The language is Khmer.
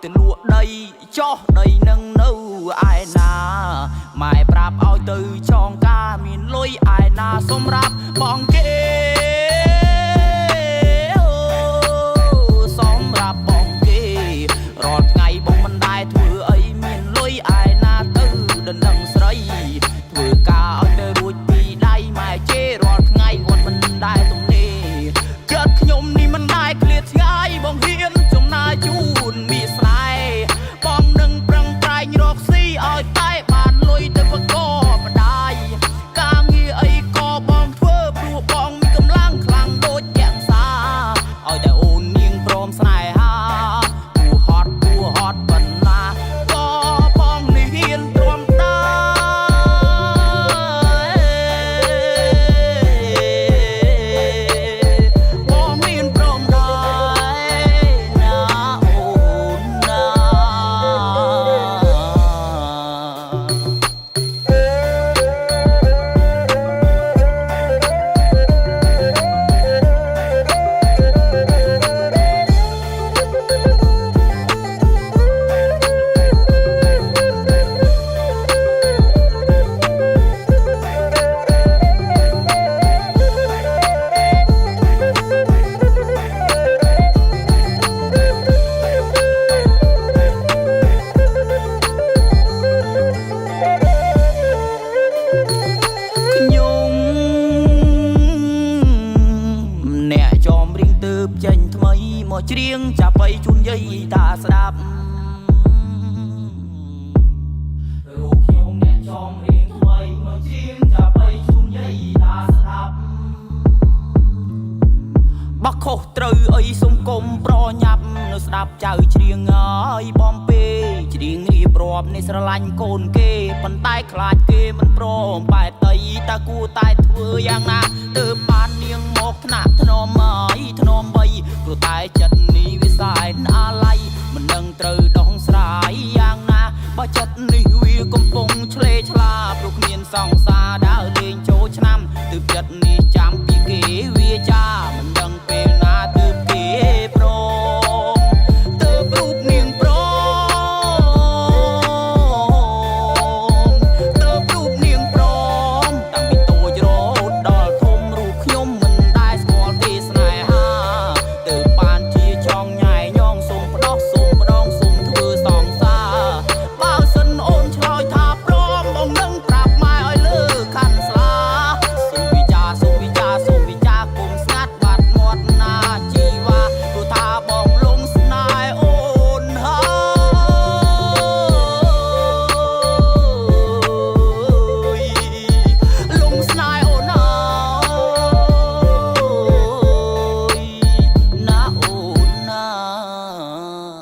ទៅលក់ដីចោះដីនឹងនៅឯណាម៉ែប្រាប់ឲ្យទៅចងការមានលុយឯណាសម្រាប់បងគេសម្រាប់បងគេរាល់ថ្ងៃបងមិនដែលធ្វើអីមានលុយឯណាទៅដណ្ដឹងស្រីធ្វើការឲ្យទៅរួចពីដៃម៉ែជេររាល់ថ្ងៃគាត់មិនដែលទំនេរចិត្តខ្ញុំនេះមិនដែលឃ្លាតឆ្ងាយបងហ៊ានចំណាយជូនមីស្នេហ៍បងនឹងប្រឹងប្រែងរកស៊ីឲ្យតែបានលុយទៅបកបដាយការងារអីក៏បងធ្វើព្រោះបងមានកម្លាំងខ្លាំងដូចយ៉ាងសាឲ្យតែអូននាងព្រមស្នេហាគួហត់ប៉ុណ្ណាក៏បងនេះហ៊ានទ្រាំដែរបងមានព្រមដែរណាអូនណាអ្នកចំរៀងទើបចេញថ្មីមកច្រៀងចាប់បីជូនយាយតាស្ដាប់រូបខ្ញុំអ្នកចំរៀងថ្មីមកច្រៀងចាប់បីជូនយាយតាស្ដាប់បោះខុសត្រូវអីសុំគុំប្រញាប់នៅស្ដាប់ចៅច្រៀងហើយបំពេច្រៀងរៀបរាប់នេះស្រឡាញ់កូនគេប៉ុន្តែខ្លាចគេមិនព្រមបែតដីតាគួរតែធ្វើយ៉ាងណាទើប